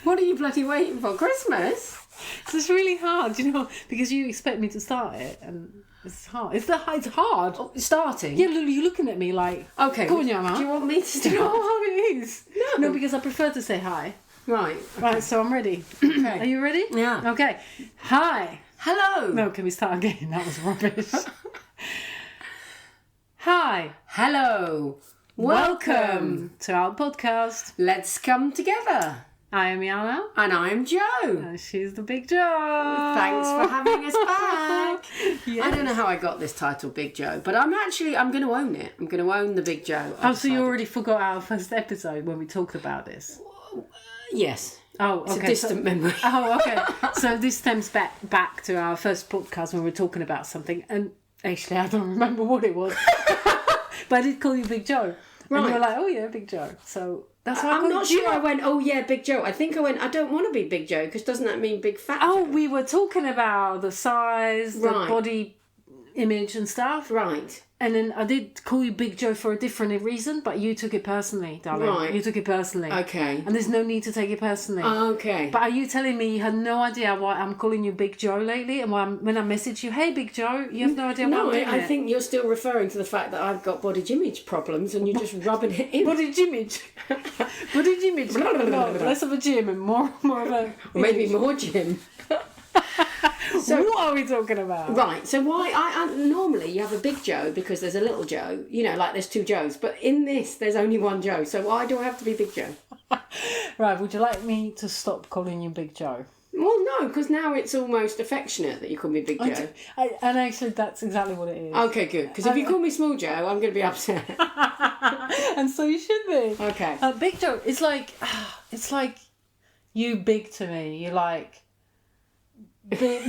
What are you bloody waiting for? Christmas? So it's really hard, because you expect me to start it, and it's hard. It's hard. Oh, starting? Yeah, you're looking at me like... Okay. Go on, Jana. Do you want me to start? Do you know how hard it is? No. because I prefer to say hi. Right. Okay. Right, so I'm ready. Okay. Are you ready? Yeah. Okay. Hi. Hello. No, can we start again? That was rubbish. Hi. Hello. Welcome to our podcast. Let's come together. I am Jana. And I'm Jo. And she's the Big Jo. Thanks for having us back. Yes. I don't know how I got this title, Big Jo, but I'm going to own it. I'm going to own the Big Jo. Oh, so you already forgot our first episode when we talked about this? Yes. Oh, okay. It's a distant memory. Oh, okay. So this stems back to our first podcast when we were talking about something, and actually I don't remember what it was, but I did call you Big Jo, Right. and you were like, "Oh yeah, Big Jo." So that's why I'm not sure I went, oh yeah, Big Jo. I think I went, I don't want to be Big Jo, because doesn't that mean big fat Oh, Jo? we were talking about the size, the Right. body image and stuff. Right. And then I did call you Big Jo for a different reason, but you took it personally, darling. Right. You took it personally. Okay. And there's no need to take it personally. Okay. But are you telling me you had no idea why I'm calling you Big Jo lately? And when I message you, hey, Big Jo, you have no idea why No, I'm doing I it? think you're still referring to the fact that I've got body image problems and you're just rubbing it in. Body image. Body image. No, less of a gym and more of a... Or maybe more Jim. So, what are we talking about? Right, so why I normally you have a Big Jo because there's a little Jo, like there's two Joes, but in this there's only one Jo, so why do I have to be Big Jo? Right, would you like me to stop calling you Big Jo? Well, no, because now it's almost affectionate that you call me Big Jo. And actually that's exactly what it is. Okay, good, because if you call me Small Jo, I'm going to be upset. And so you should be. Okay. Big Jo, it's like you big to me. You're like... Big.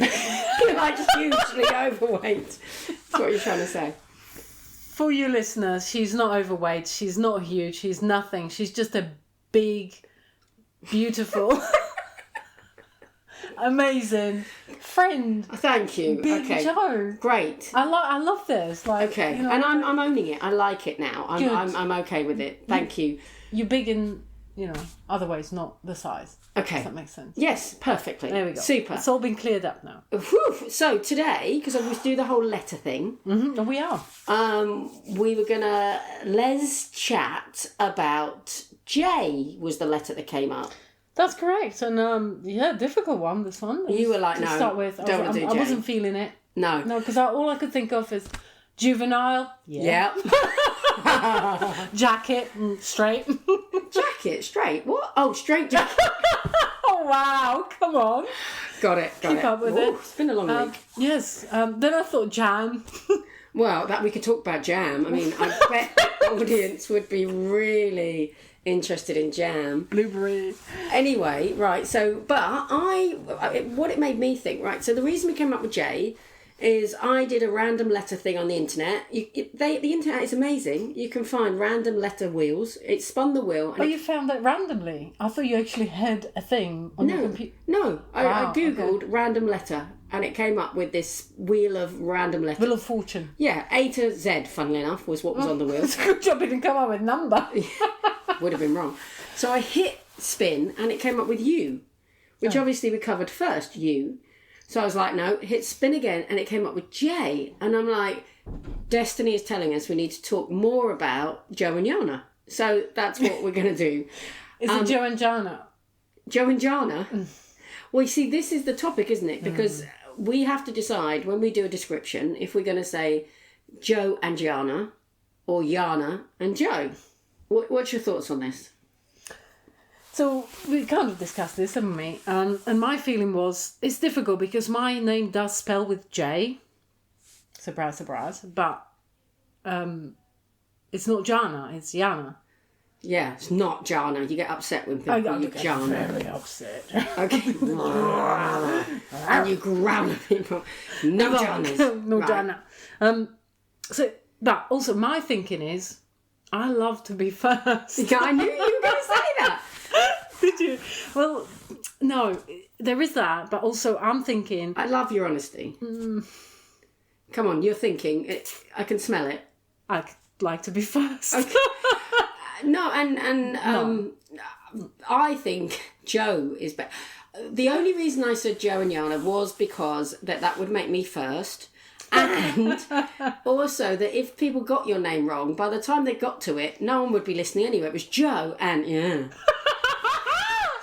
You're like hugely overweight. That's what you're trying to say. For you listeners, she's not overweight. She's not huge. She's nothing. She's just a big, beautiful, amazing friend. Thank you. Big okay. Jo. Great. I love this. Like, Okay. And I'm owning it. I like it now. I'm okay with it. Thank you. You're big in, other ways, not the size. Okay. Does that make sense? Yes, perfectly. There we go. Super. It's all been cleared up now. Whew. So today, because I was do the whole letter thing, Mm-hmm. We are. we were gonna chat about J was the letter that came up. That's correct. And difficult one, this one. You were like, to no, start with. don't want to do I J. wasn't feeling it. No. No, because all I could think of is juvenile. Yeah. Jacket, straight. Jacket, straight. What? Oh, straight jacket. Oh, wow. Come on. Got it. Keep up with it. It's been a long week. Yes. Then I thought jam. Well, that we could talk about jam. I mean, I bet the audience would be really interested in jam. Blueberry. Anyway, right, so, but what it made me think, right, so the reason we came up with J is I did a random letter thing on the internet. The internet is amazing. You can find random letter wheels. It spun the wheel. And you found that randomly? I thought you actually had a thing on your computer. No, I Wow, Googled random letter and it came up with this wheel of random letters. Wheel of Fortune. Yeah, A to Z, funnily enough, was what was on the wheel. It's a good job you didn't come up with number. Would have been wrong. So I hit spin and it came up with U, which obviously we covered first, U. So I was like, no, hit spin again and it came up with J. And I'm like, Destiny is telling us we need to talk more about Jo and Jana. So that's what we're going to do. Is it Jo and Jana? Jo and Jana? Well, you see, this is the topic, isn't it? Because we have to decide when we do a description if we're going to say Jo and Jana or Jana and Jo. What's your thoughts on this? So we kind of discussed this, haven't we? And my feeling was it's difficult because my name does spell with J. Surprise, surprise. But it's not Jana, it's Jana. Yeah, it's not Jana. You get upset when people call you Jana. Very upset. Okay. And you growl at people. No Janas. No Right. Jana. But also my thinking is I love to be first. Yeah, I knew you were going to say that. Did you? Well, no, there is that, but also I'm thinking... I love your honesty. Come on, you're thinking. I can smell it. I'd like to be first. Okay. No, and I think Jo is better. The only reason I said Jo and Jana was because that would make me first. And also that if people got your name wrong, by the time they got to it, no one would be listening anyway. It was Jo and yeah.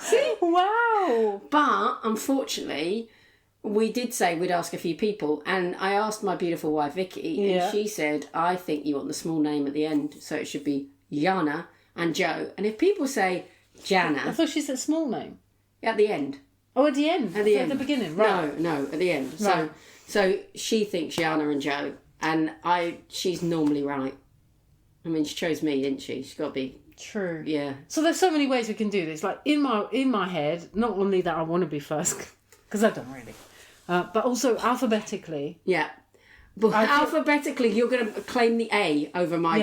See? Wow. But unfortunately, we did say we'd ask a few people, and I asked my beautiful wife Vicky, and she said, I think you want the small name at the end, so it should be Jana and Jo. And if people say Jana... I thought she said small name. At the end. Oh, at the end? At the end. At the beginning, right. No, at the end. Right. So she thinks Jana and Jo, and she's normally right. I mean, she chose me, didn't she? She's got to be... True. Yeah. So there's so many ways we can do this. Like, in my head, not only that I want to be first, because I don't really, but also alphabetically. Yeah. But alphabetically, you're going to claim the A over my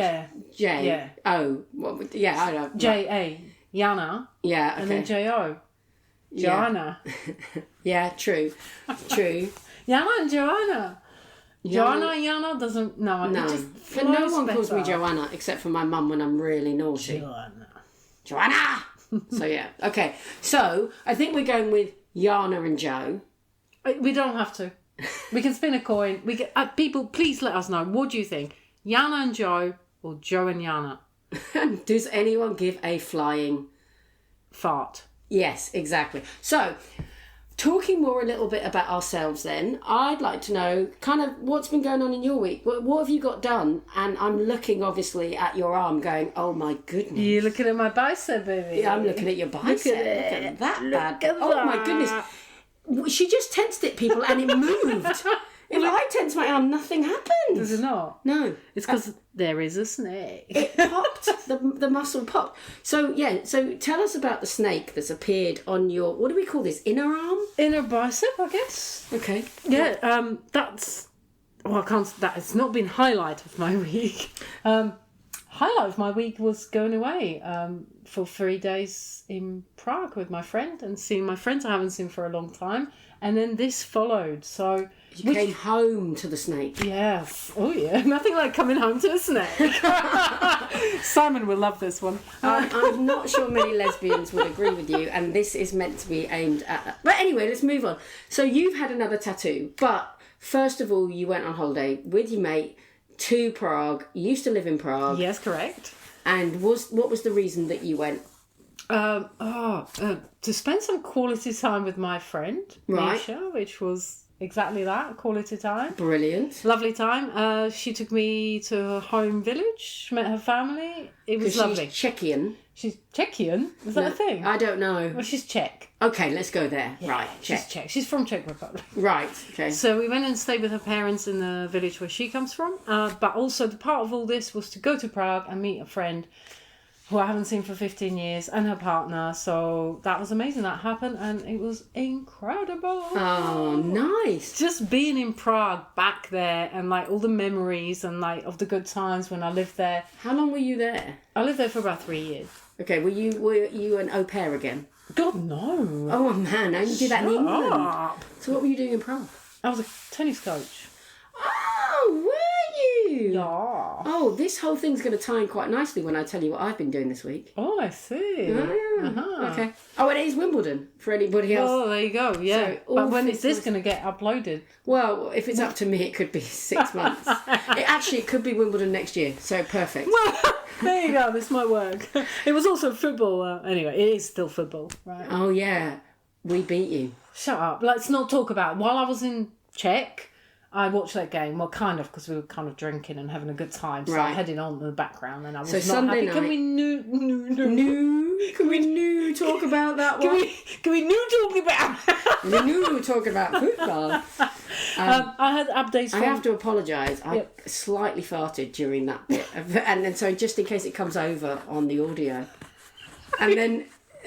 J. Yeah. O. Yeah, I know. J-A. Jana. Yeah, okay. And then J-O. Joanna. Yeah, true. True. Jana and Joanna. Joanna and Jana doesn't... No. It just but no one calls me Joanna except for my mum when I'm really naughty. Joanna! So, yeah. Okay. So, I think we're going with Jana and Jo. We don't have to. We can spin a coin. We can, people, please let us know. What do you think? Jana and Jo or Jo and Jana? Does anyone give a flying... Fart. Yes, exactly. So, talking more a little bit about ourselves then, I'd like to know kind of what's been going on in your week. What have you got done? And I'm looking obviously at your arm going, oh my goodness. You're looking at my bicep, baby. Yeah, I'm looking at your bicep. Look at that bad. Oh my goodness. She just tensed it, people, and it moved. If I tense my arm, nothing happens. Does it not? No. It's because there is a snake. It popped. The muscle popped. So, yeah. So, tell us about the snake that's appeared on your... What do we call this? Inner arm? Inner bicep, I guess. Okay. Yeah, that's... Well, I can't... It's not been highlight of my week. Highlight of my week was going away for 3 days in Prague with my friend and seeing my friends I haven't seen for a long time. And then this followed, so... You came home to the snake. Yes. Oh, yeah. Nothing like coming home to a snake. Simon will love this one. I'm not sure many lesbians would agree with you, and this is meant to be aimed at that. But anyway, let's move on. So you've had another tattoo, but first of all, you went on holiday with your mate to Prague. You used to live in Prague. Yes, correct. And what was the reason that you went? To spend some quality time with my friend, Misha, which was exactly that, quality time. Brilliant. Lovely time. She took me to her home village, met her family. It was lovely. She's Czechian. She's Czechian? Is that a thing? I don't know. Well, she's Czech. Okay, let's go there. Yeah, right, She's Czech. She's from Czech Republic. Right, okay. So we went and stayed with her parents in the village where she comes from. But also the part of all this was to go to Prague and meet a friend who I haven't seen for 15 years, and her partner. So that was amazing. That happened, and it was incredible. Oh, nice. Just being in Prague back there, and like all the memories and like of the good times when I lived there. How long were you there? I lived there for about 3 years. Okay, were you an au pair again? God, no. Oh, man, I only did that in England. Up. So what were you doing in Prague? I was a tennis coach. Oh, were you? Yeah. Oh, this whole thing's going to tie in quite nicely when I tell you what I've been doing this week. Oh, I see. Oh, yeah. Uh-huh. Okay. Oh, it is Wimbledon for anybody else. Oh, there you go. Yeah. So, but when is this going to get uploaded? Well, if it's up to me, it could be 6 months. It could be Wimbledon next year. So perfect. Well, there you go. This might work. It was also football. Anyway, it is still football, right? Oh, yeah. We beat you. Shut up. Let's not talk about it. While I was in Czech, I watched that game. Well, kind of, because we were kind of drinking and having a good time. So I had it on in the background, and I was not Sunday happy. night. Can we Can we talk about that one? Can we talk about? Talk about football. I had updates. I have to apologise. I slightly farted during that bit, and then so just in case it comes over on the audio, and then.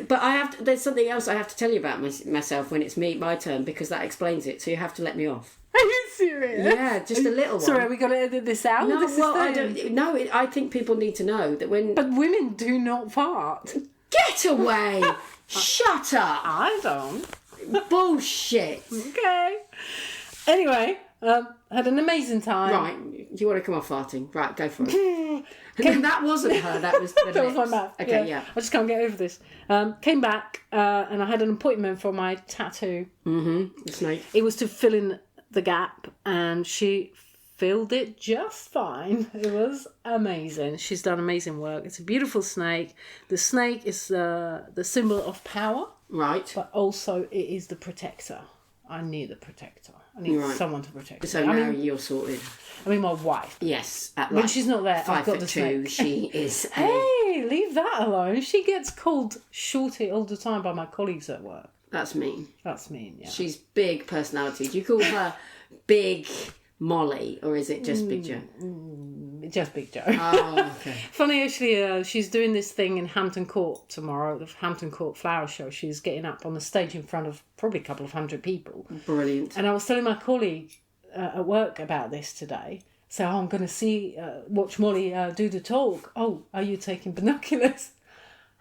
But there's something else I have to tell you about myself when it's my turn, because that explains it. So you have to let me off. Are you serious? Yeah, just a little one. Sorry, are we going to edit this out? No, I don't. No, I think people need to know that when. But women do not fart. Get away! Shut up! I don't. Bullshit. Okay. Anyway, had an amazing time. Right, you want to come off farting? Right, go for it. That wasn't her. That was the That was my lips. mouth. Okay, yeah. I just can't get over this. Came back and I had an appointment for my tattoo. Mm-hmm. The snake. It was to fill in the gap, and she filled it just fine. It was amazing. She's done amazing work. It's a beautiful snake. The snake is the symbol of power, Right. but also it is the protector. I need a protector. I need someone to protect me. So now you're sorted. I mean, my wife. Yes. At When she's not there, I've got the 5'2", snake. she is a... Hey, leave that alone. She gets called Shorty all the time by my colleagues at work. That's mean. That's mean, yeah. She's big personality. Do you call her Big Molly, or is it just Big Joe? Just Big Joe. Oh, okay. Funny, actually, she's doing this thing in Hampton Court tomorrow, the Hampton Court Flower Show. She's getting up on the stage in front of probably a couple of hundred people. Brilliant. And I was telling my colleague at work about this today. So I'm going to watch Molly do the talk. Oh, are you taking binoculars?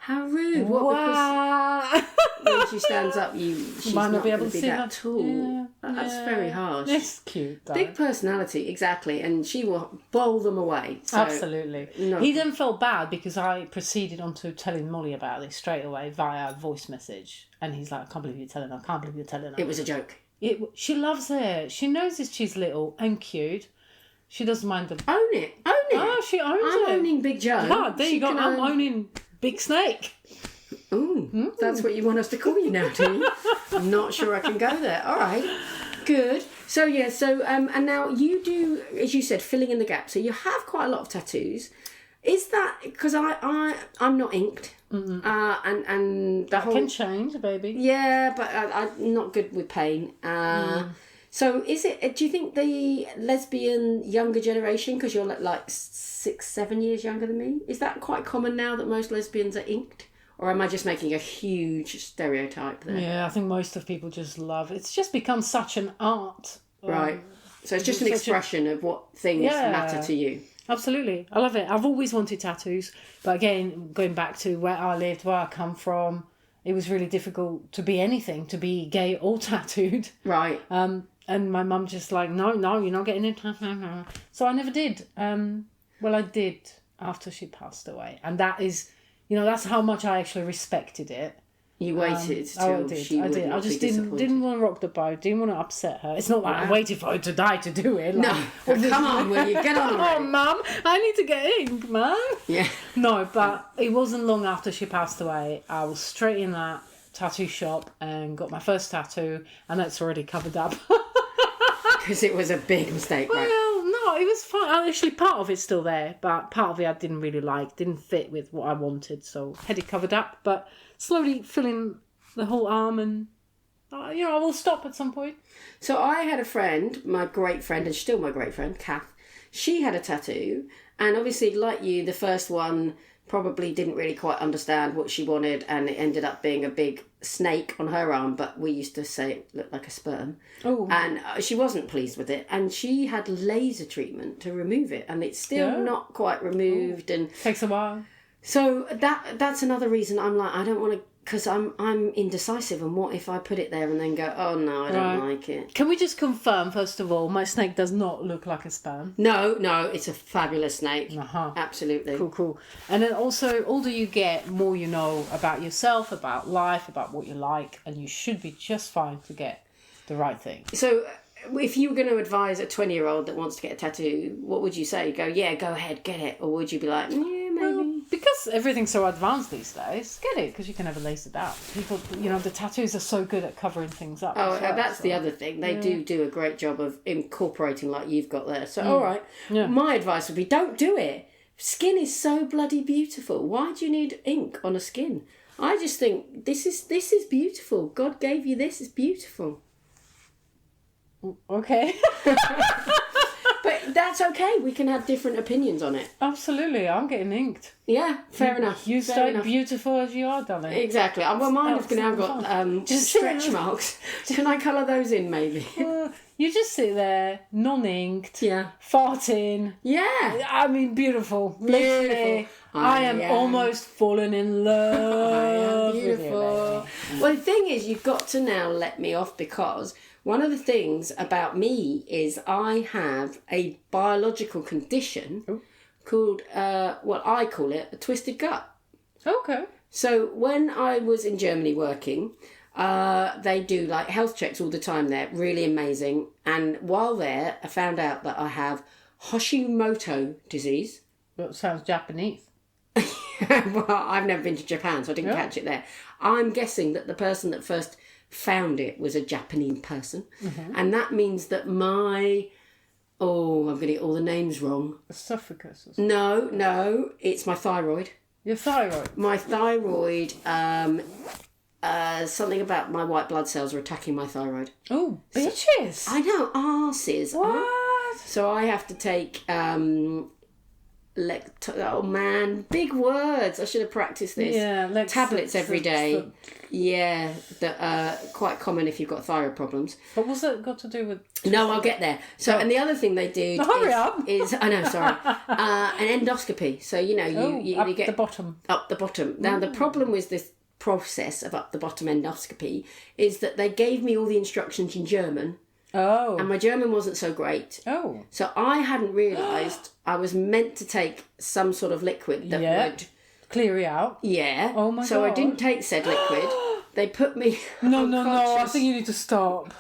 How rude. What? Wow. Because when she stands up, she's Might not be able going to be see that that. tall. Yeah, That's very harsh. It's cute, though. Big personality, exactly. And she will bowl them away. So, Absolutely. no. He then felt bad because I proceeded on to telling Molly about this straight away via voice message. And he's like, I can't believe you're telling her. I can't believe you're telling her. It was a joke. She loves it. She knows that she's little and cute. She doesn't mind the... Own it. Own it. Oh, she owns it. I'm owning Big Joe. Ah, there you go. can I'm own... owning Big Snake. Ooh, that's what you want us to call you now, do you? I'm not sure I can go there. All right, good. So yeah, and now you do, as you said, filling in the gap. So you have quite a lot of tattoos. Is that because I'm not inked, and the That whole can change, baby. yeah, but I'm not good with pain. So is it? Do you think the lesbian younger generation, because you're like 6-7 years younger than me, is that quite common now that most lesbians are inked? Or am I just making a huge stereotype there? Yeah, I think most of people just love it. It's just become such an art. Right. So it's just an expression of what things matter to you. Absolutely. I love it. I've always wanted tattoos. But again, going back to where I lived, where I come from, it was really difficult to be anything, to be gay or tattooed. Right. And my mum just like, no, you're not getting it. So I never did. Well, I did after she passed away. And that is... You know, that's how much I actually respected it. You waited till she would not I just be disappointed. didn't want to rock the boat. Didn't want to upset her. It's not like I waited for her to die to do it. Like, No, come on, will you get on? Oh, Mum, I need to get ink, Mum. Yeah. No, but it wasn't long after she passed away. I was straight in that tattoo shop and got my first tattoo, and that's already covered up. Because it was a big mistake, right? Well, no, it was fine. Actually, part of it's still there, but part of it I didn't really like. Didn't fit with what I wanted, so had it covered up. But slowly filling the whole arm, and I will stop at some point. So I had a friend, my great friend, and still my great friend, Kath. She had a tattoo, and obviously, like you, the first one probably didn't really quite understand what she wanted, and it ended up being a big snake on her arm, but we used to say it looked like a sperm. Oh. And she wasn't pleased with it, and she had laser treatment to remove it, and it's still not quite removed. And Takes a while. so that's another reason I'm like, I don't want to, because I'm indecisive, and what if I put it there and then go, oh no, I don't like it. Can we just confirm, first of all, my snake does not look like a sperm? No, it's a fabulous snake. Uh-huh. Absolutely. Cool. And then also, older you get, more you know about yourself, about life, about what you like, and you should be just fine to get the right thing. So if you were going to advise a 20-year-old that wants to get a tattoo, what would you say? Go ahead, get it. Or would you be like, yeah, maybe? Because everything's so advanced these days, get it, because you can never lace it out. People, the tattoos are so good at covering things up. Oh, as well, that's so. the other thing. They do a great job of incorporating like you've got there. So, all right. Yeah. My advice would be don't do it. Skin is so bloody beautiful. Why do you need ink on a skin? I just think this is beautiful. God gave you this. It's beautiful. Okay. But that's okay. We can have different opinions on it. Absolutely, I'm getting inked. Yeah, fair enough. You fair stay enough. beautiful as you are, darling. Exactly. Well, mine have now got Just stretch marks. Can I colour those in, maybe? You just sit there, non-inked, Yeah. farting. Yeah. I mean, beautiful. Literally, I am almost fallen in love. I am beautiful. Well, the thing is, you've got to now let me off, because one of the things about me is I have a biological condition called, I call it a twisted gut. Okay. So when I was in Germany working, they do like health checks all the time there, really amazing. And while there, I found out that I have Hashimoto disease. That sounds Japanese. Well, I've never been to Japan, so I didn't catch it there. I'm guessing that the person that first found it was a Japanese person. Mm-hmm. And that means that I'm going to get all the names wrong. Esophagus or something. No, it's my thyroid. Your thyroid? My thyroid, something about my white blood cells are attacking my thyroid. Oh, bitches! I know, arses. What? So I have to take, oh man, big words. I should have practiced this. Yeah, tablets every day. Yeah, that are quite common if you've got thyroid problems. But what's that got to do with... No, I'll get there. So, and the other thing they do is I know, sorry, an endoscopy. So, you get... the bottom. Up the bottom. Now, the problem with this process of up the bottom endoscopy is that they gave me all the instructions in German. Oh. And my German wasn't so great. Oh. So I hadn't realised I was meant to take some sort of liquid that would... clear you out. Yeah. Oh my God. So I didn't take said liquid. They put me No, I think you need to stop.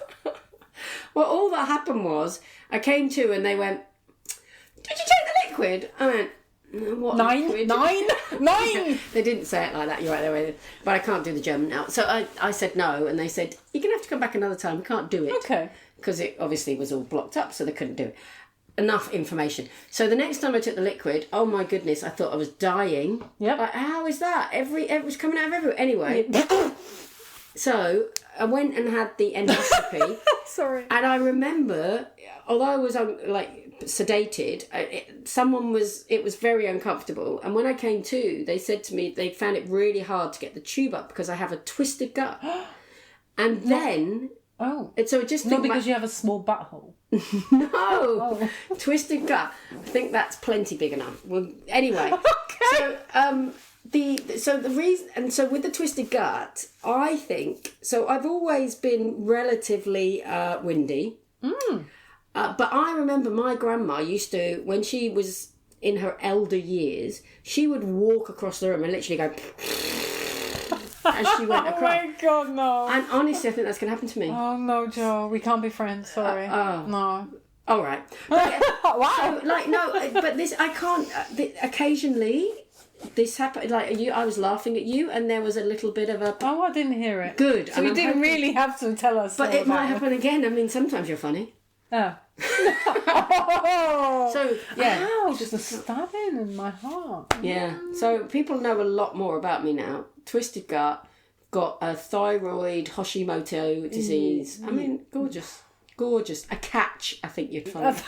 Well, all that happened was I came to and they went, "Did you take the liquid?" I went, "What liquid?" Nine! They didn't say it like that. You're right, they were, but I can't do the German now. So I said no, and they said, "You're going to have to come back another time. We can't do it." Okay. Because it obviously was all blocked up, so they couldn't do it. Enough information. So the next time I took the liquid, oh my goodness, I thought I was dying. Yep. Like, how is that? It was coming out of everywhere. Anyway, so I went and had the endoscopy. Sorry. And I remember, although I was sedated, it was very uncomfortable. And when I came to, they said to me they found it really hard to get the tube up because I have a twisted gut. And then... Oh. So just not because you have a small butthole. No. Twisted gut. I think that's plenty big enough. Well, anyway. Okay. So the reason, and so with the twisted gut, I think, so I've always been relatively windy. But I remember my grandma used to, when she was in her elder years, she would walk across the room and literally go as she went across. Oh my God, no. And honestly, I think that's going to happen to me. Oh no, Joe, we can't be friends, sorry. No. All right. Wow. So, but this, I can't, occasionally... This happened, I was laughing at you and there was a little bit of a... Oh, I didn't hear it. Good. So you didn't really have to tell us. But it might happen again. I mean, sometimes you're funny. Oh. So, yeah. Ow, just a stabbing in my heart. Yeah. So people know a lot more about me now. Twisted gut, got a thyroid, Hashimoto disease. I mean, gorgeous. Gorgeous. A catch, I think you'd find.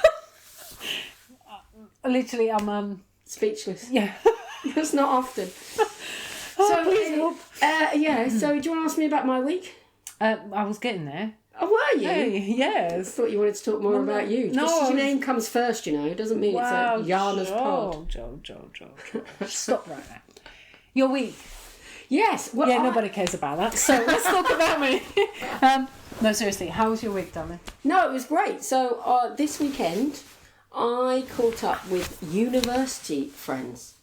Literally, I'm... Speechless. Yeah. It's not often. So, please help. Yeah, so do you want to ask me about my week? I was getting there. Oh, were you? Hey, yes. I thought you wanted to talk more about you. No, Just your name comes first, It doesn't mean it's a Jana's pod. Joe. Stop right now. Your week. Yes. Well, yeah, nobody cares about that. So let's talk about me. No, seriously, how was your week, darling? No, it was great. So this weekend, I caught up with university friends.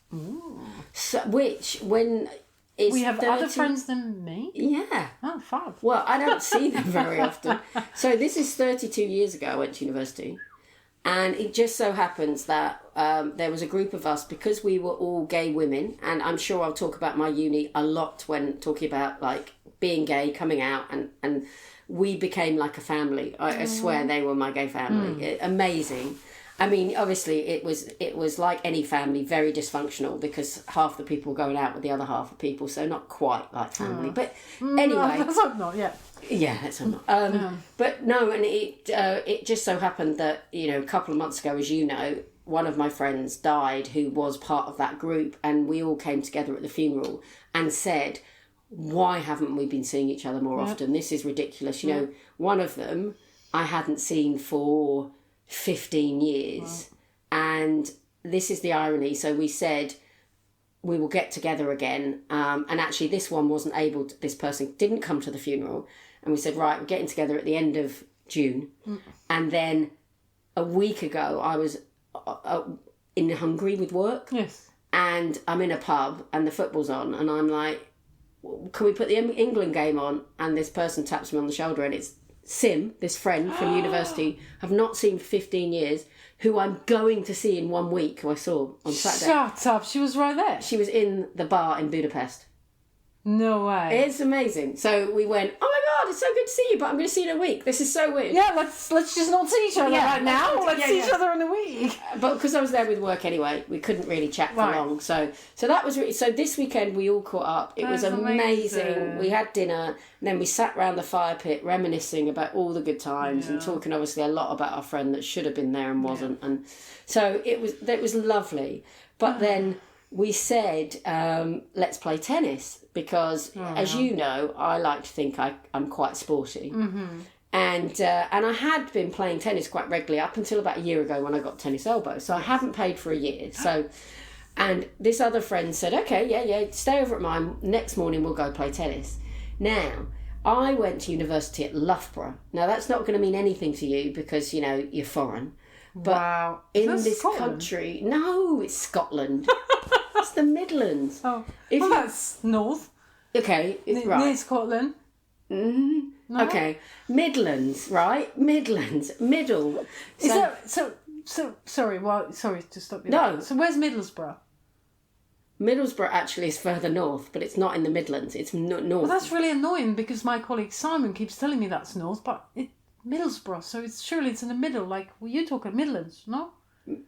So, which, when it's we have other friends than me? Yeah. Oh, fab. Well, I don't see them very often. So this is 32 years ago I went to university. And it just so happens that there was a group of us, because we were all gay women, and I'm sure I'll talk about my uni a lot when talking about, like, being gay, coming out, and we became like a family. I swear they were my gay family. Amazing. I mean, obviously, it was like any family, very dysfunctional, because half the people were going out with the other half of people, so not quite like family. But anyway, let's hope not. Yeah. Yeah, let's hope not. But no, and it just so happened that a couple of months ago, as you know, one of my friends died, who was part of that group, and we all came together at the funeral and said, "Why haven't we been seeing each other more often? This is ridiculous." One of them I hadn't seen for 15 years. And this is the irony. So we said we will get together again. And actually this one wasn't able to, this person didn't come to the funeral. And we said, right, we're getting together at the end of June. And then a week ago, I was in Hungary with work. Yes. And I'm in a pub and the football's on and I'm like, can we put the England game on? And this person taps me on the shoulder and it's Sim, this friend from university, I've not seen for 15 years, who I'm going to see in 1 week, who I saw on Saturday. Shut up, she was right there. She was in the bar in Budapest. No way. It's amazing. So we went, oh my God, it's so good to see you, but I'm going to see you in a week. This is so weird. Yeah, let's just not see each other right now. Let's see each other in a week. But because I was there with work anyway, we couldn't really chat for long. So that was really... So this weekend we all caught up. It was amazing. We had dinner, and then we sat round the fire pit reminiscing about all the good times and talking obviously a lot about our friend that should have been there and wasn't. And so it was lovely. But then we said, let's play tennis because, as you know, I like to think I'm quite sporty. Mm-hmm. And I had been playing tennis quite regularly up until about a year ago when I got tennis elbow. So I haven't played for a year. So, and this other friend said, okay, stay over at mine. Next morning we'll go play tennis. Now, I went to university at Loughborough. Now, that's not going to mean anything to you because, you know, you're foreign. But in this country... No, it's Scotland. It's the Midlands. Oh, that's north. Okay, right. Near Scotland. Mm-hmm. No? Okay, Midlands, right? Midlands, middle. Sorry to stop you. No. There. So where's Middlesbrough? Middlesbrough actually is further north, but it's not in the Midlands. It's north. Well, that's really annoying because my colleague Simon keeps telling me that's north, but Middlesbrough, so surely it's in the middle. Like you talk at Midlands, no?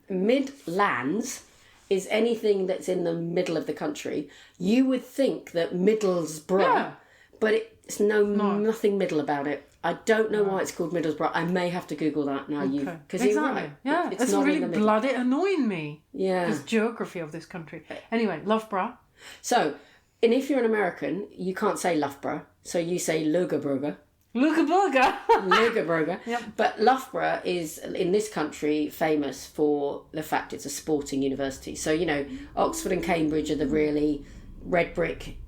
Midlands is anything that's in the middle of the country. You would think that Middlesbrough, but it's nothing middle about it. I don't know why it's called Middlesbrough. I may have to Google that now. Because you're right. Yeah, it's not really bloody annoying me. Yeah, this geography of this country. Anyway, Loughborough. So, and if you're an American, you can't say Loughborough, so you say Lugaburger. Lugaburger. Yep. But Loughborough is, in this country, famous for the fact it's a sporting university. So, you know, Oxford and Cambridge are the really red brick,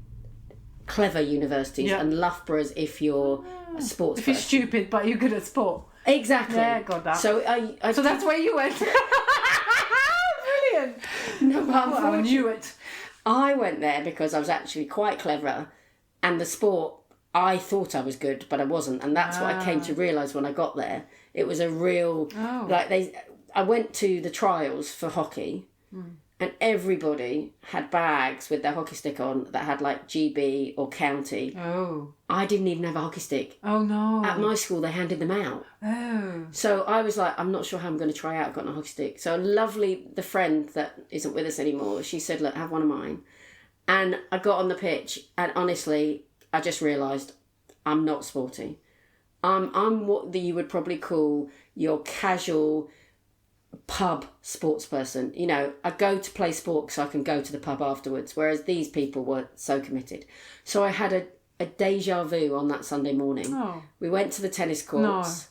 clever universities. Yep. And Loughborough's if you're a sports person. If you're stupid, but you're good at sport. Exactly. Yeah, got that. So, so that's where you went. Brilliant. No, but I knew it. I went there because I was actually quite clever, and the sport... I thought I was good, but I wasn't, and that's what I came to realise when I got there. It was a real I went to the trials for hockey, and everybody had bags with their hockey stick on that had like GB or county. Oh, I didn't even have a hockey stick. Oh no! At my school, they handed them out. Oh, so I was like, I'm not sure how I'm going to try out. I've got no hockey stick. So the friend that isn't with us anymore, she said, "Look, have one of mine," and I got on the pitch, and honestly, I just realised I'm not sporty. I'm what you would probably call your casual pub sports person. You know, I go to play sport so I can go to the pub afterwards, whereas these people were so committed. So I had a deja vu on that Sunday morning. Oh. We went to the tennis courts,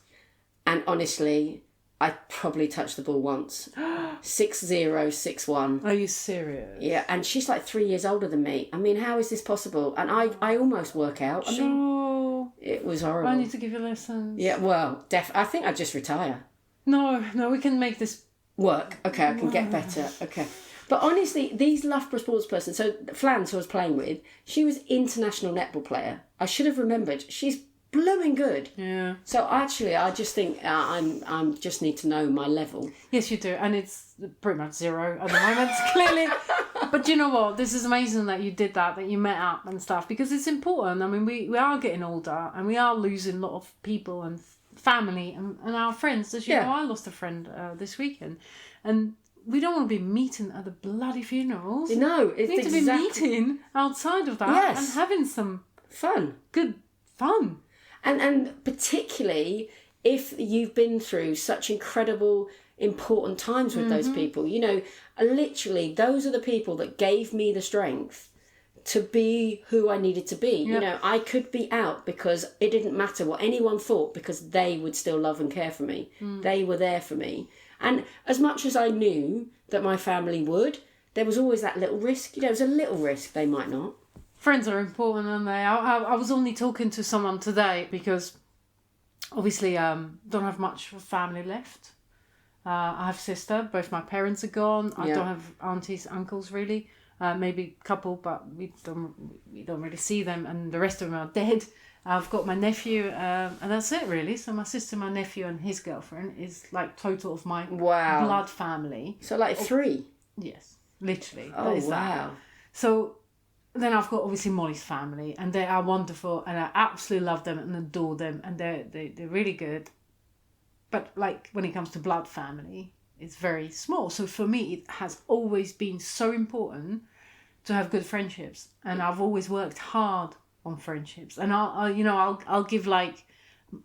and honestly, I probably touched the ball once. 6-0, 6-1. Are you serious? Yeah, and she's like 3 years older than me. I mean, how is this possible? And I almost work out. I mean, it was horrible. I need to give you lessons. Yeah, well, I think I'd just retire. No, we can make this work. Okay, I can get better. Okay. But honestly, these Loughborough sports person, so Flans, who I was playing with, she was international netball player. I should have remembered. She's blooming good. Yeah. So actually, I just think I'm just need to know my level. Yes, you do, and it's pretty much zero at the moment, clearly. But you know what? This is amazing that you did that you met up and stuff, because it's important. I mean, we are getting older, and we are losing a lot of people and family and our friends. As you know, I lost a friend this weekend, and we don't want to be meeting at the bloody funerals. No, it's we need to be meeting outside of that and having some good fun. And particularly if you've been through such incredible, important times with those people. You know, literally, those are the people that gave me the strength to be who I needed to be. Yep. You know, I could be out because it didn't matter what anyone thought, because they would still love and care for me. They were there for me. And as much as I knew that my family would, there was always that little risk. You know, it was a little risk they might not. Friends are important, aren't they? I was only talking to someone today because obviously don't have much of family left. I have a sister. Both my parents are gone. I don't have aunties, uncles really. Maybe a couple, but we don't really see them, and the rest of them are dead. I've got my nephew, and that's it really. So my sister, my nephew, and his girlfriend is like total of my blood family. So like 3? Yes, literally. Oh, wow. That. So then I've got obviously Molly's family, and they are wonderful, and I absolutely love them and adore them, and they're really good. But like when it comes to blood family, it's very small. So for me, it has always been so important to have good friendships, and I've always worked hard on friendships, and I'll give like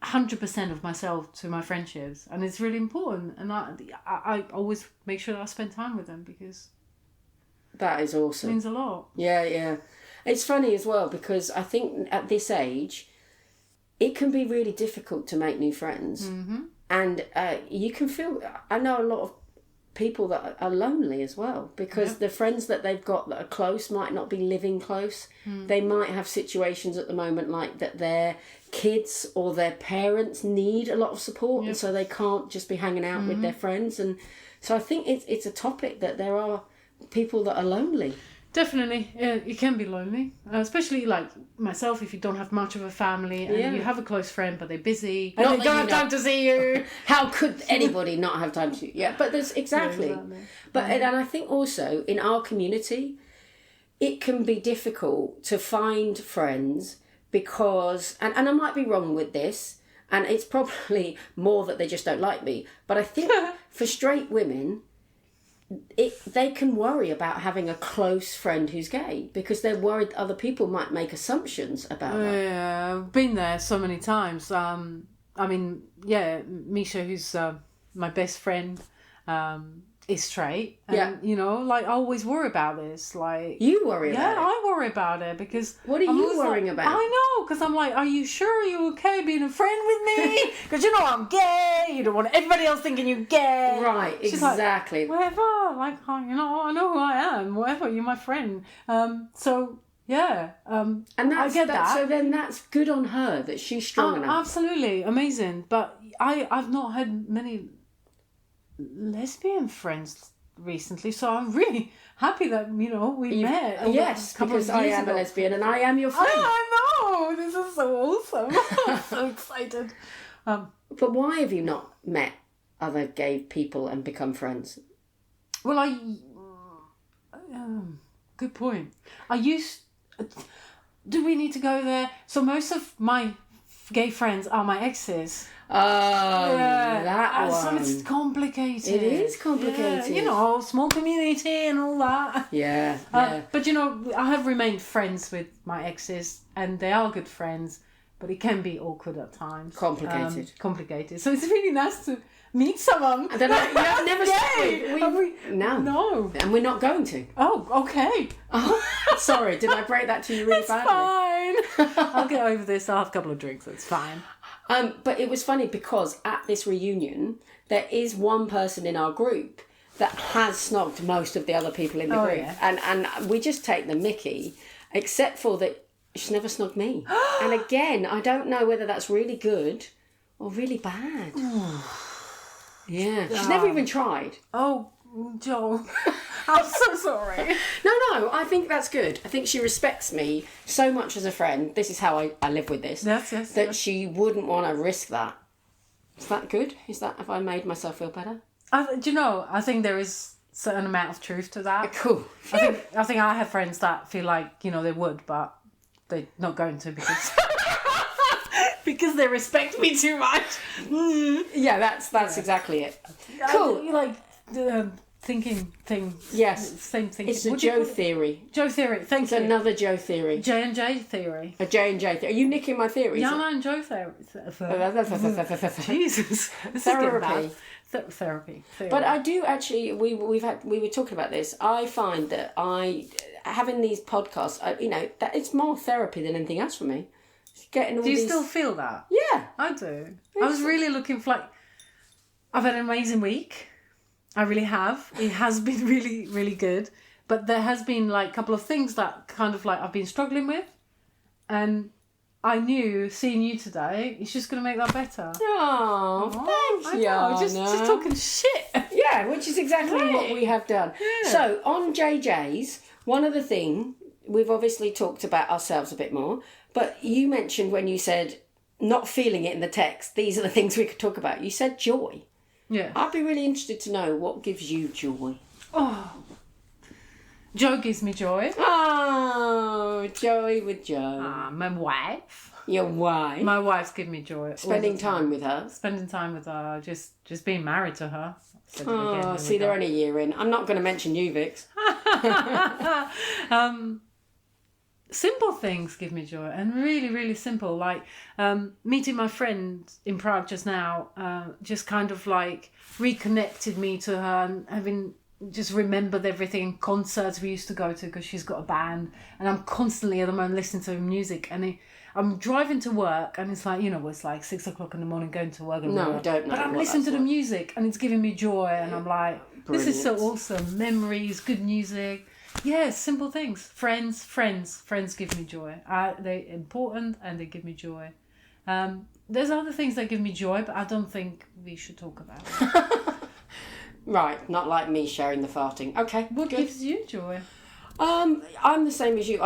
100% of myself to my friendships, and it's really important, and I always make sure that I spend time with them because that is awesome. It means a lot. Yeah. It's funny as well because I think at this age, it can be really difficult to make new friends, and you can feel. I know a lot of people that are lonely as well because the friends that they've got that are close might not be living close. They might have situations at the moment like that their kids or their parents need a lot of support, and so they can't just be hanging out with their friends. And so I think it's a topic that there are people that are lonely. Definitely, yeah, it can be lonely, especially like myself. If you don't have much of a family and you have a close friend, but they're busy and they don't have time to see you. How could anybody not have time to? Yeah, but there's exactly. But and I think also in our community, it can be difficult to find friends because, and I might be wrong with this, and it's probably more that they just don't like me. But I think for straight women, they can worry about having a close friend who's gay because they're worried other people might make assumptions about that. Yeah, I've been there so many times. I mean, Misha, who's my best friend, is straight. And, I always worry about this. Like you worry about it? Yeah, I worry about it because... What are you worrying about? I know, because I'm like, are you sure you're okay being a friend with me? Because I'm gay. You don't want everybody else thinking you're gay. Right, She's exactly. Like, whatever. Like, I know who I am. Whatever, you're my friend. So... Yeah, and I get that. So then that's good on her that she's strong enough. Absolutely, amazing. But I've not had many lesbian friends recently, so I'm really happy that we met. Yes, because I am a lesbian and I am your friend. I know, this is so awesome. I'm so excited. But why have you not met other gay people and become friends? Well, good point. Do we need to go there? So most of my gay friends are my exes. Oh, that one. So it's complicated. It is complicated. Yeah, small community and all that. Yeah. But I have remained friends with my exes, and they are good friends. But it can be awkward at times. Complicated. So it's really nice to meet someone. I don't know. You have never spoken. No. And we're not going to. Oh, okay. Oh, sorry. Did I break that to you really badly? It's fine. I'll get over this. I'll have a couple of drinks. It's fine. But it was funny because at this reunion, there is one person in our group that has snogged most of the other people in the group. Yeah. And we just take the mickey, except for that she's never snogged me. And again, I don't know whether that's really good or really bad. Yeah. She's never even tried. Oh, Jo. I'm so sorry. No, I think that's good. I think she respects me so much as a friend. This is how I live with this. Yes. That she wouldn't want to risk that. Is that good? Have I made myself feel better? I think there is a certain amount of truth to that. Cool. I think I have friends that feel like, they would, but they're not going to because... because they respect me too much. Yeah, that's exactly it. Cool. You like the thinking thing. Yes. Same thing. It's a Jo theory. Jo theory. Thank you. It's another Jo theory. J&J theory. A J&J theory. Are you nicking my theories? Jana and Jo theory. Jesus. Therapy. Therapy. But I do actually. We were talking about this. I find that having these podcasts. That it's more therapy than anything else for me. Do you still feel that? Yeah, I do. I was really looking for I've had an amazing week. I really have. It has been really, really good. But there has been a couple of things that kind of I've been struggling with. And I knew seeing you today, it's just going to make that better. Oh, thanks, Jana. Just talking shit. Yeah, which is exactly what we have done. Yeah. So, on JJ's, one of the things, we've obviously talked about ourselves a bit more, but you mentioned when you said not feeling it in the text, these are the things we could talk about. You said joy. Yeah. I'd be really interested to know what gives you joy. Oh, Joe gives me joy. Oh, joy with Joe. My wife. Your wife. My wife's given me joy. Spending time with her. Spending time with her. Just being married to her. Oh, see, they're only a year in. I'm not going to mention you, Vix. Simple things give me joy, and really, really simple. Like meeting my friend in Prague just now, just kind of like reconnected me to her, and having just remembered everything. Concerts we used to go to because she's got a band, and I'm constantly at the moment listening to her music. And I'm driving to work, and it's like, it's like 6 o'clock in the morning going to work. No, I don't know. But I'm listening to the music, and it's giving me joy, and I'm like, this is so awesome. Memories, good music. Yeah, simple things. Friends give me joy. They're important and they give me joy. There's other things that give me joy, but I don't think we should talk about it. Right, not like me sharing the farting. Okay, What good. gives you joy? I'm the same as you.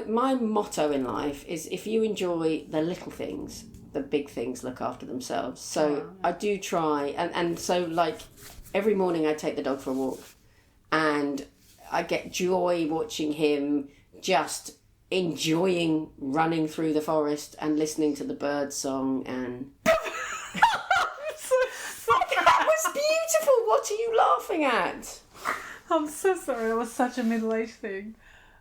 My motto in life is if you enjoy the little things, the big things look after themselves. So I do try, and so like every morning I take the dog for a walk, and I get joy watching him just enjoying running through the forest and listening to the bird song and... That was beautiful! What are you laughing at? I'm so sorry, that was such a middle-aged thing.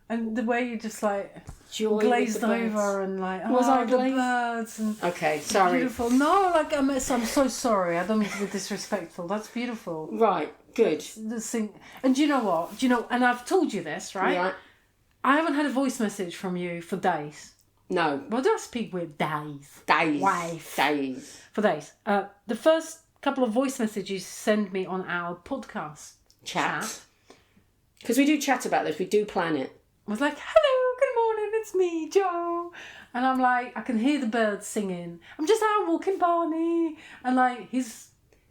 And the way you just like Joy glazed with the birds. over and like, Was I the glazed? birds and Okay, sorry. beautiful. No, like I'm so sorry. I don't mean to be disrespectful. That's beautiful. Right, good. The thing, and do you know what? And I've told you this, right? Yeah. I haven't had a voice message from you for days. No. Well, do I speak with days? Days. Wife. Days. For days. The first couple of voice messages you send me on our podcast Chat. Because we do chat about this. We do plan it. was like, hello, good morning, it's me, Joe. And I'm like, I can hear the birds singing. I'm just out walking Barney. And like, he's...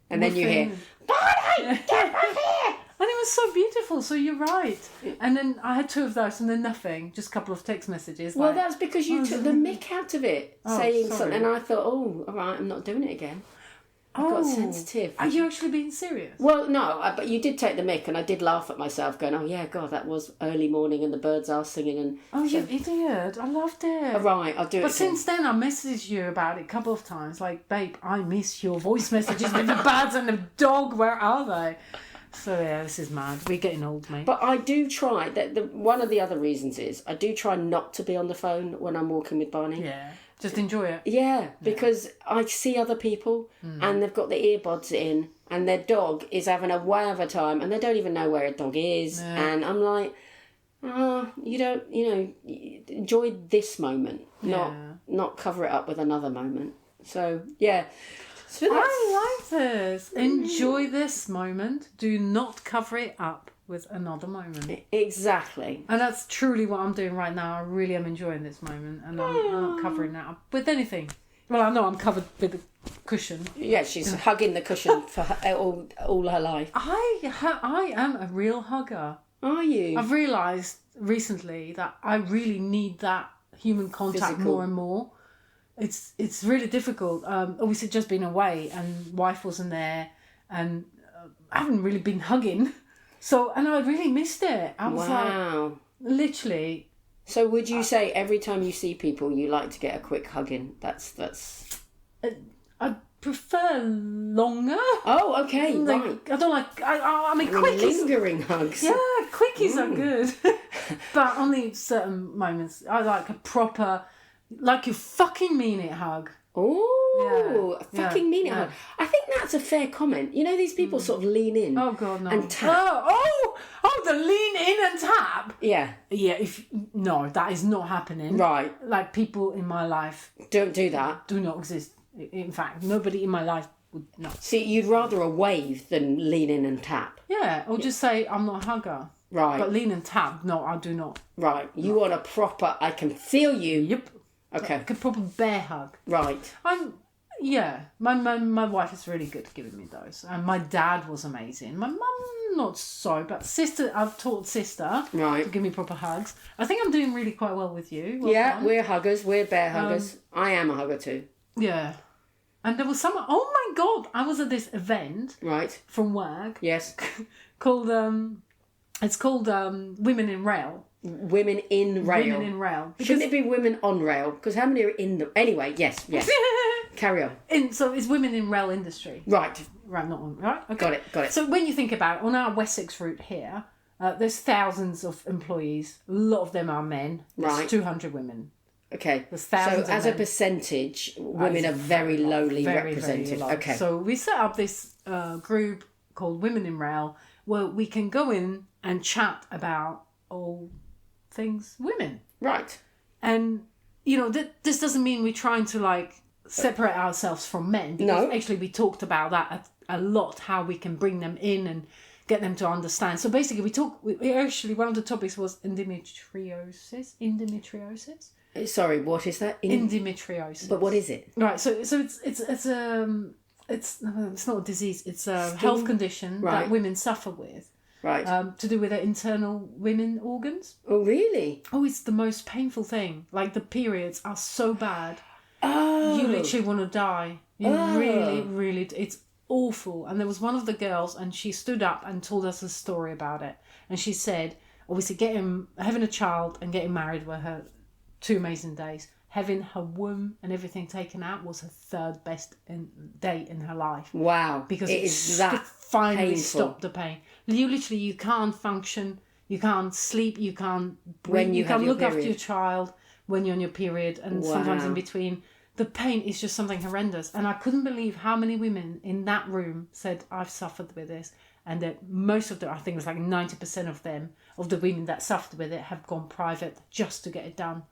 And then you hear, Barney, get back here! And it was so beautiful, so you're right. And then I had 2 of those and then nothing, just a couple of text messages. Well, like, that's because you took the mick out of it, saying sorry. something. And I thought, oh, all right, I'm not doing it again. I got sensitive. Are you actually being serious? Well, no, but you did take the mick, and I did laugh at myself, going, oh, yeah, God, that was early morning and the birds are singing. And Oh, you idiot. I loved it. all right, I'll do it But again. since then, I messaged you about it a couple of times. Like, babe, I miss your voice messages with the birds and the dog. Where are they? So, yeah, this is mad. We're getting old, mate. But I do try, one of the other reasons is, I do try not to be on the phone when I'm walking with Barney. Yeah. Just enjoy it. Yeah, because I see other people and they've got the earbuds in and their dog is having a way of a time and they don't even know where a dog is. Yeah. And I'm like, you don't, enjoy this moment, not cover it up with another moment. So, yeah. So I like this. Enjoy this moment. Do not cover it up with another moment. Exactly. And that's truly what I'm doing right now. I really am enjoying this moment, and I'm not covering that up with anything. Well, I know I'm covered with a cushion. Yeah, she's hugging the cushion for all her life. I am a real hugger. Are you? I've realised recently that I really need that human contact Physical. more and more. It's really difficult. Obviously, just been away, and wife wasn't there, and I haven't really been hugging. So, and I really missed it. I was like, literally. So would you say every time you see people, you like to get a quick hug in? That's. I prefer longer. Oh, okay, right. I don't like. I mean, quickies. Lingering hugs. Yeah, quickies are good, but only certain moments. I like a proper, like you fucking mean it hug. Oh, Yeah. fucking mean it. Yeah. I think that's a fair comment. You know, these people sort of lean in. Oh God, no. And tap. Oh, the lean in and tap. Yeah. Yeah, no, that is not happening. Right. Like people in my life Don't do that. do not exist. In fact, nobody in my life would not. See, you'd rather a wave than lean in and tap. Yeah, or just say I'm not a hugger. Right. But lean and tap, no, I do not. Right. You want a proper, I can feel you. Yep. Okay. Like a proper bear hug. Right. My wife is really good at giving me those. And my dad was amazing. My mum, not so, but sister, I've taught sister Right. to give me proper hugs. I think I'm doing really quite well with you. Well Yeah, done. we're huggers. We're bear huggers. I am a hugger too. Yeah. And there was someone, oh my God, I was at this event Right. from work Yes. called, it's called Women in Rail. Women in rail. Women in Rail. Shouldn't it be women on rail? Because how many are in the... Anyway, yes. Carry on. So it's women in rail industry. Right. Right, not on, right? Okay. Got it. So when you think about it, on our Wessex route here, there's thousands of employees. A lot of them are men. There's Right. 200 women. Okay. There's So thousands of as a men. percentage, women are very lowly represented. Very low. Okay. So we set up this group called Women in Rail where we can go in and chat about all things women. Right. And, you know, this doesn't mean we're trying to, like, separate ourselves from men. Because actually we talked about that a lot, how we can bring them in and get them to understand. So basically we actually, one of the topics was endometriosis. Sorry, what is that? Endometriosis. But what is it? Right, so it's not a disease, it's a health condition Right. that women suffer with. Right. To do with their internal women organs. Oh, really? Oh, it's the most painful thing. Like, the periods are so bad. Oh. You literally want to die. You really, it's awful. And there was one of the girls, and she stood up and told us a story about it. And she said, obviously, having a child and getting married were her 2 amazing days. Having her womb and everything taken out was her 3rd best day in her life. Wow. Because it is that finally painful. stopped the pain. You can't function, you can't sleep, you can't breathe, When you have can't your look after period. your child when you're on your period, and sometimes in between. The pain is just something horrendous. And I couldn't believe how many women in that room said, I've suffered with this. And that most of them, I think it was like 90% of the women that suffered with it have gone private just to get it done.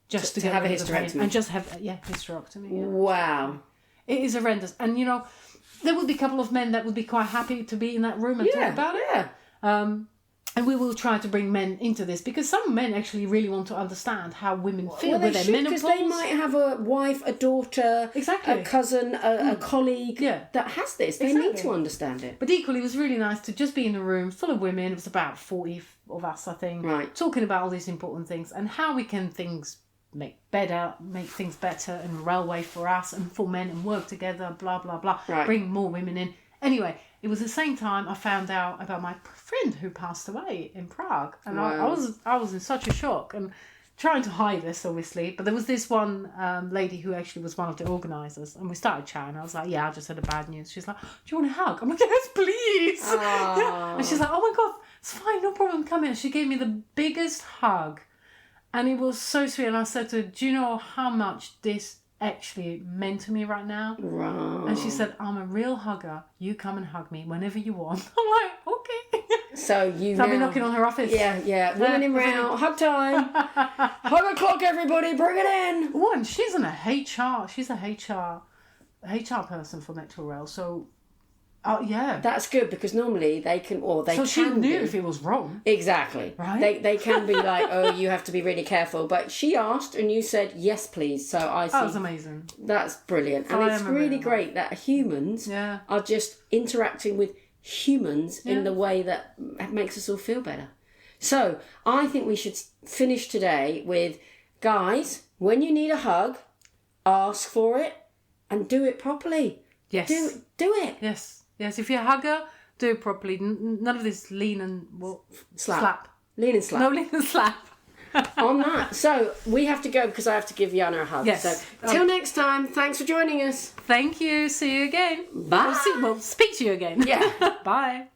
Just to get have a rid of the pain. hysterectomy. And just have, hysterectomy. Yeah. Wow. It is horrendous. And, you know, there would be a couple of men that would be quite happy to be in that room and talk about it. Yeah. And we will try to bring men into this because some men actually really want to understand how women feel with their menopause. Because they might have a wife, a daughter, Exactly. a cousin, a colleague that has this. They need Exactly. to understand it. But equally, it was really nice to just be in a room full of women. It was about 40 of us, I think, Right. talking about all these important things and how we can make things better, and railway for us and for men, and work together, blah, blah, blah. Right. Bring more women in. Anyway, it was the same time I found out about my friend who passed away in Prague. And Wow. I was in such a shock and trying to hide this, obviously. But there was this one lady who actually was one of the organisers. And we started chatting. I was like, yeah, I just had the bad news. She's like, do you want a hug? I'm like, yes, please. Yeah. And she's like, oh my God, it's fine, no problem, come in. She gave me the biggest hug. And it was so sweet. And I said to her, do you know how much this actually meant to me right now? Right. And she said, I'm a real hugger. You come and hug me whenever you want. I'm like, okay. So I'll be knocking on her office. Yeah. Women in rail, hug time. Hug o'clock, everybody, bring it in. Oh, and she's in a HR. She's a HR person for Metro Rail. So, yeah. That's good because normally they can, So she can knew be. if it was wrong. Exactly. Right? They can be like, oh, you have to be really careful. But she asked and you said, yes, please. So I see. That was amazing. That's brilliant. And I it's am a really real great that humans are just interacting with humans in the way that makes us all feel better. So I think we should finish today with, guys, when you need a hug, ask for it and do it properly. Yes. Do it. Yes. Yes, if you're a hugger, do it properly. None of this lean and Slap. Lean and slap. No lean and slap. On that. So we have to go because I have to give Jana a hug. Yes. So till next time, thanks for joining us. Thank you. See you again. Bye. We'll speak to you again. Yeah. Bye.